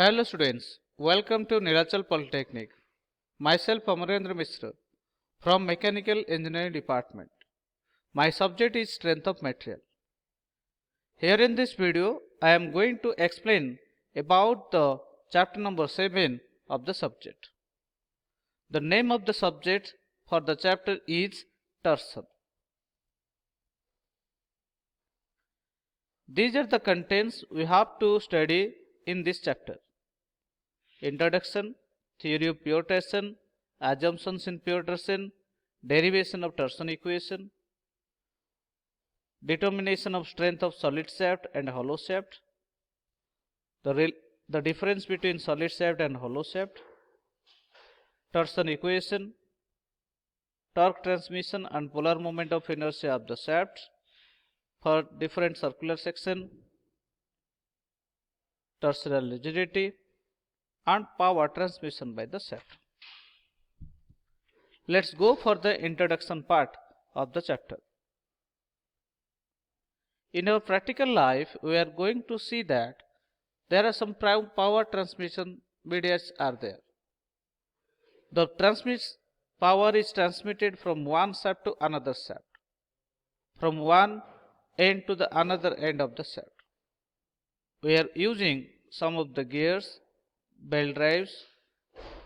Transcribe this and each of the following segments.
Hello students, welcome to Nilachal Polytechnic. Myself Amarendra Mishra from Mechanical Engineering Department. My subject is Strength of Material. Here in this video, I am going to explain about the chapter number 7 of the subject. The name of the subject for the chapter is Torsion. These are the contents we have to study in this chapter. Introduction, theory of pure torsion, assumptions in pure torsion, derivation of torsion equation, determination of strength of solid shaft and hollow shaft, the difference between solid shaft and hollow shaft, torsion equation, torque transmission and polar moment of inertia of the shaft for different circular section, torsional rigidity, and power transmission by the shaft. Let's go for the introduction part of the chapter. In our practical life, we are going to see that there are some power transmission medias are there. The power is transmitted from one shaft to another shaft, from one end to the another end of the shaft. We are using some of the gears, belt drives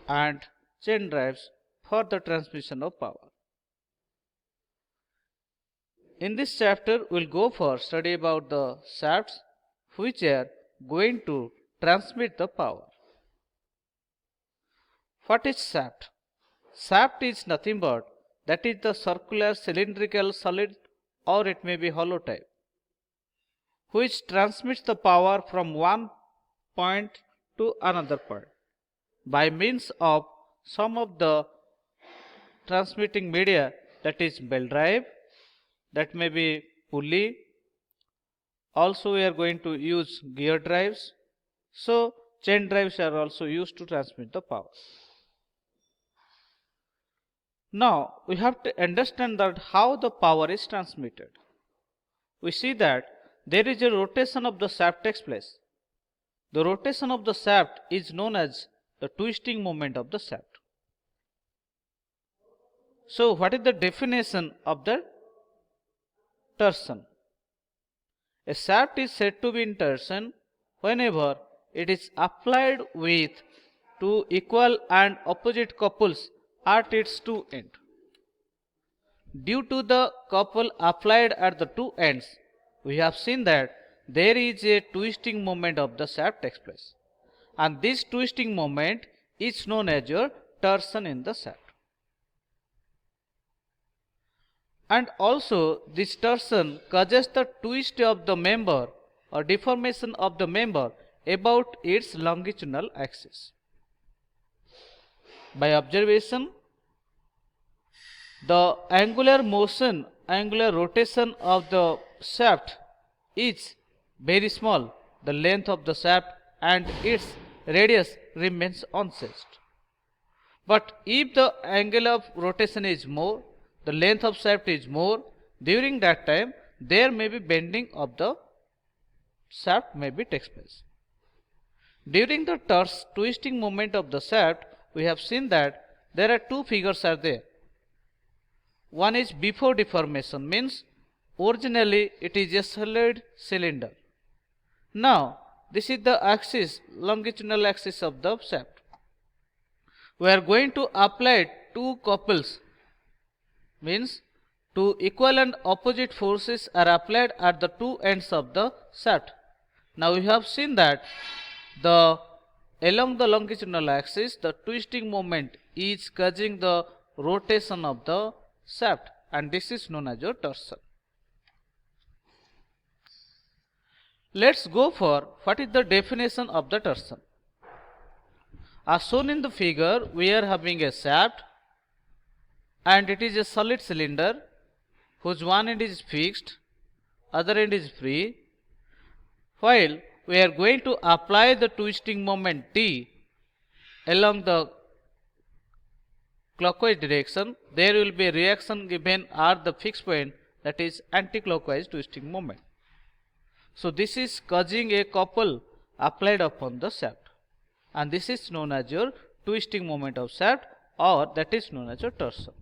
and chain drives for the transmission of power. In this chapter, we will go for study about the shafts which are going to transmit the power. What is shaft? Shaft is nothing but that is the circular cylindrical solid, or it may be hollow type, which transmits the power from one point to another point by means of some of the transmitting media, that is belt drive, that may be pulley. Also we are going to use gear drives. So chain drives are also used to transmit the power. Now we have to understand that how the power is transmitted. We see that there is a rotation of the shaft takes place. The rotation of the shaft is known as the twisting moment of the shaft. So what is the definition of the torsion? A shaft is said to be in torsion whenever it is applied with two equal and opposite couples at its two ends. Due to the couple applied at the two ends, we have seen that there is a twisting moment of the shaft takes place, and this twisting moment is known as your torsion in the shaft. And also this torsion causes the twist of the member or deformation of the member about its longitudinal axis. By observation, the angular rotation of the shaft is very small, the length of the shaft and its radius remains unchanged. But if the angle of rotation is more, the length of shaft is more, during that time there may be bending of the shaft may be takes place. During the twisting moment of the shaft, we have seen that there are two figures are there. One is before deformation, means originally it is a solid cylinder. Now this is the axis, longitudinal axis of the shaft. We are going to apply two couples, means two equal and opposite forces are applied at the two ends of the shaft. Now we have seen that along the longitudinal axis, the twisting moment is causing the rotation of the shaft, and this is known as your torsion. Let's go for what is the definition of the torsion. As shown in the figure, we are having a shaft and it is a solid cylinder whose one end is fixed, other end is free. While we are going to apply the twisting moment T along the clockwise direction, there will be a reaction given at the fixed point, that is anti-clockwise twisting moment. So this is causing a couple applied upon the shaft. and this is known as your twisting moment of shaft, or that is known as your torsion.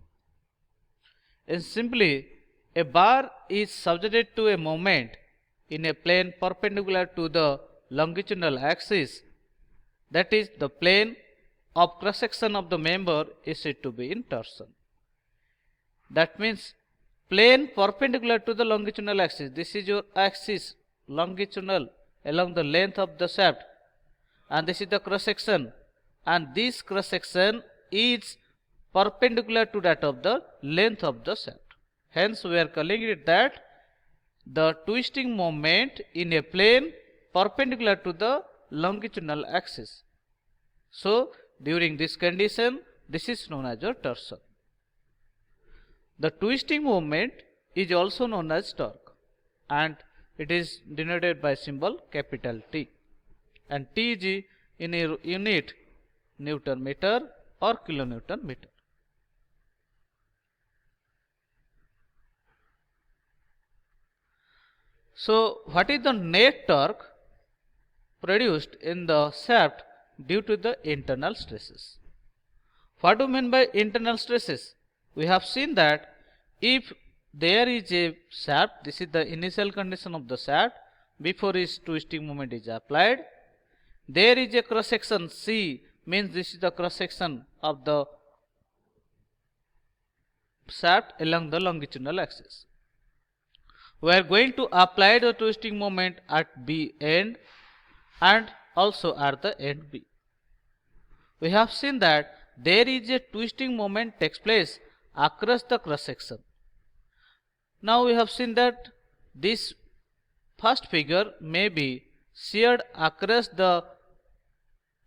And simply, a bar is subjected to a moment in a plane perpendicular to the longitudinal axis, that is, the plane of cross section of the member is said to be in torsion. That means plane perpendicular to the longitudinal axis, this is your axis longitudinal along the length of the shaft, and this is the cross section, and this cross section is perpendicular to that of the length of the shaft. Hence we are calling it that the twisting moment in a plane perpendicular to the longitudinal axis. So during this condition, this is known as your torsion. The twisting moment is also known as torque, and it is denoted by symbol capital T, and T is in a unit Newton meter or kilonewton meter. So what is the net torque produced in the shaft due to the internal stresses? What do you mean by internal stresses? We have seen that if there is a shaft, this is the initial condition of the shaft before its twisting moment is applied. There is a cross section C, means this is the cross section of the shaft along the longitudinal axis. We are going to apply the twisting moment at B end and also at the end B. We have seen that there is a twisting moment takes place across the cross section. Now we have seen that this first figure may be sheared across the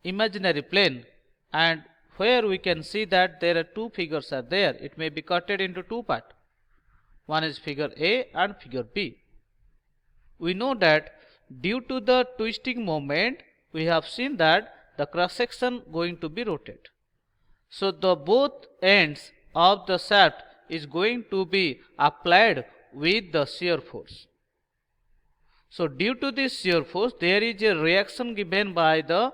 imaginary plane, and where we can see that there are two figures are there. It may be cutted into two parts. One is figure A and figure B. We know that due to the twisting moment, we have seen that the cross section going to be rotated. So the both ends of the shaft is going to be applied with the shear force. So due to this shear force, there is a reaction given by the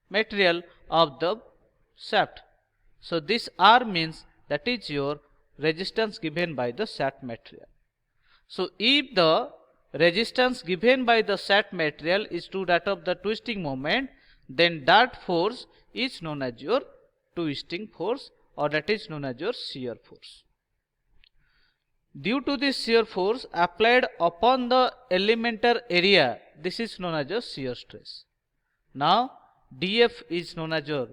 material of the shaft. So this R means that is your resistance given by the shaft material. So if the resistance given by the shaft material is to that of the twisting moment, then that force is known as your twisting force, or that is known as your shear force. Due to this shear force applied upon the elemental area, this is known as your shear stress. Now dF is known as your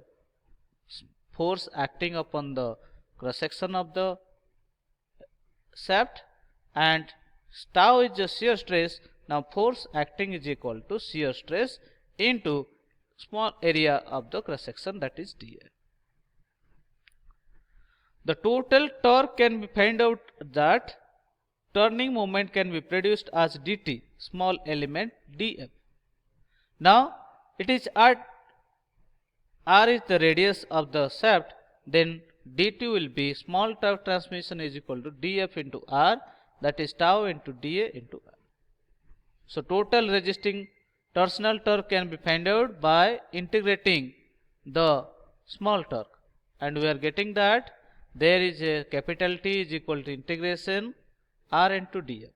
force acting upon the cross section of the shaft, and tau is the shear stress. Now force acting is equal to shear stress into small area of the cross section, that is dA. The total torque can be found out that turning moment can be produced as dt, small element dF. Now it is at R is the radius of the shaft, then dt will be small tau transmission is equal to dF into R, that is tau into dA into R. So total resisting torsional torque can be found out by integrating the small torque, and we are getting that there is a capital T is equal to integration R into dF.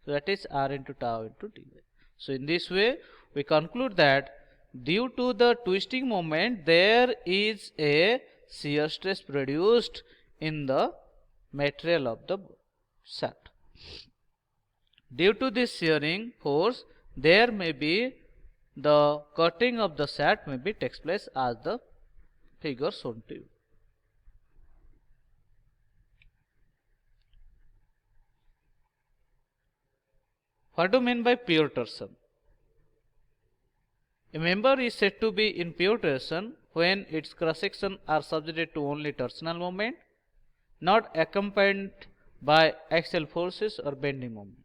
So that is R into tau into dA. So in this way we conclude that due to the twisting moment there is a shear stress produced in the material of the shaft. Due to this shearing force, there may be the cutting of the shaft may be takes place as the figure shown to you. What do you mean by pure torsion? A member is said to be in pure torsion when its cross section are subjected to only torsional moment, not accompanied by axial forces or bending moment.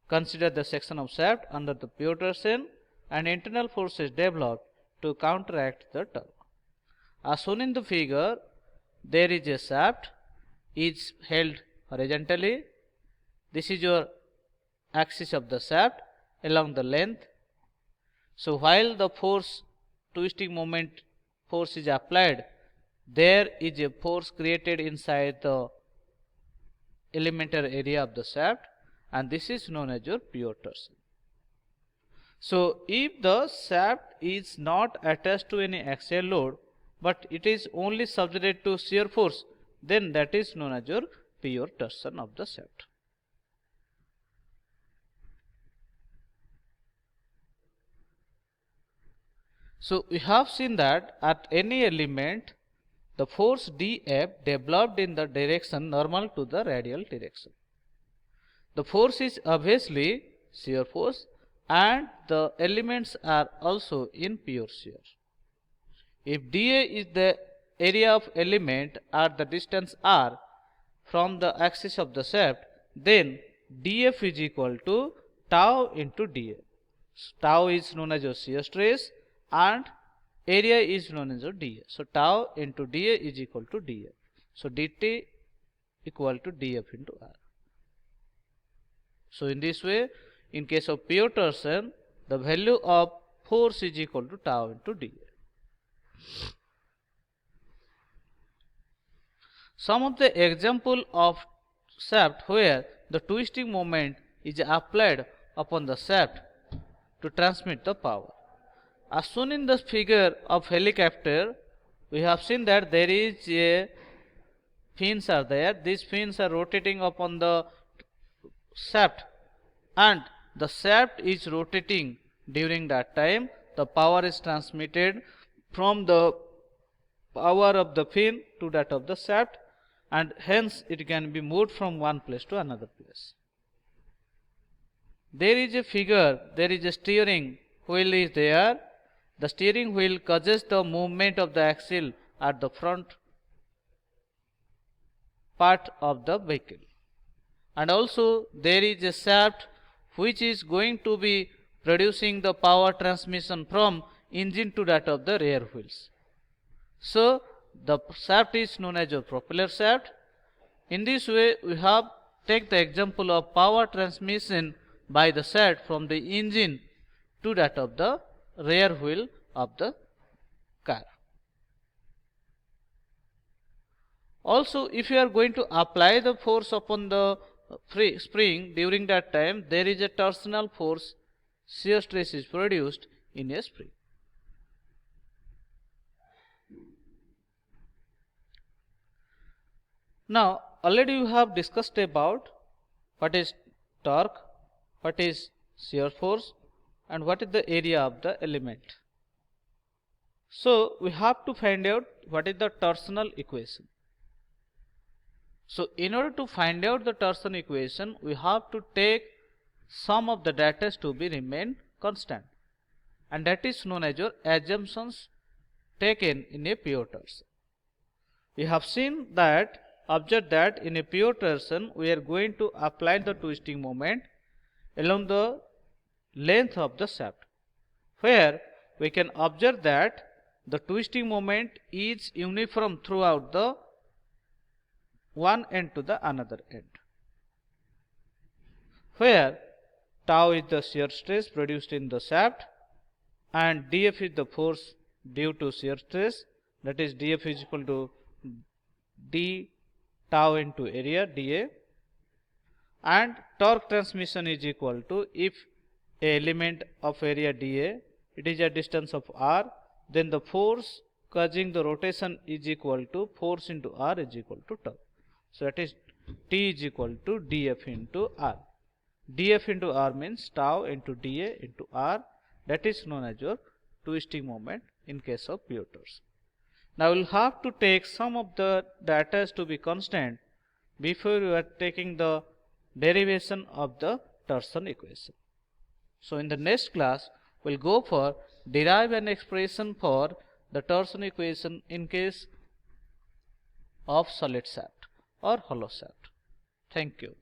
Consider the section of shaft under the pure torsion and internal forces developed to counteract the torque. As shown in the figure, there is a shaft is held horizontally. This is your axis of the shaft along the length. So while the force twisting moment force is applied, there is a force created inside the elementary area of the shaft, and this is known as your pure torsion. So if the shaft is not attached to any axial load, but it is only subjected to shear force, then that is known as your pure torsion of the shaft. So we have seen that at any element, the force dF developed in the direction normal to the radial direction. The force is obviously shear force, and the elements are also in pure shear. If dA is the area of element at the distance r from the axis of the shaft, then dF is equal to tau into dA. So, tau is known as your shear stress and area is known as your dA. So tau into dA is equal to dF. So dt equal to dF into r. So in this way, in case of pure torsion, the value of force is equal to tau into dA. Some of the example of shaft where the twisting moment is applied upon the shaft to transmit the power. As shown in the figure of helicopter, we have seen that there is a fins are there. These fins are rotating upon the shaft, and the shaft is rotating. During that time, the power is transmitted from the power of the fin to that of the shaft, and hence it can be moved from one place to another place. There is a figure, there is a steering wheel is there. The steering wheel causes the movement of the axle at the front part of the vehicle. And also there is a shaft which is going to be producing the power transmission from engine to that of the rear wheels. So the shaft is known as a propeller shaft. In this way, we have take the example of power transmission by the shaft from the engine to that of the rear wheel of the car. Also, if you are going to apply the force upon the spring, during that time there is a torsional force, shear stress is produced in a spring. Now already you have discussed about what is torque, what is shear force, and what is the area of the element. So we have to find out what is the torsional equation. So in order to find out the torsion equation, we have to take some of the data to be remain constant, and that is known as your assumptions taken in a pure torsion. We have seen that, observe that in a pure torsion we are going to apply the twisting moment along the length of the shaft, where we can observe that the twisting moment is uniform throughout the one end to the another end, where tau is the shear stress produced in the shaft and dF is the force due to shear stress, that is dF is equal to d tau into area dA, and torque transmission is equal to, if a element of area dA it is a distance of r, then the force causing the rotation is equal to force into r is equal to tau. So that is T is equal to dF into r. dF into r means tau into dA into r, that is known as your twisting moment in case of pure torsion. Now we will have to take some of the data to be constant before we are taking the derivation of the torsion equation. So in the next class we will go for derive an expression for the torsion equation in case of solid shaft or hollow shaft. Thank you.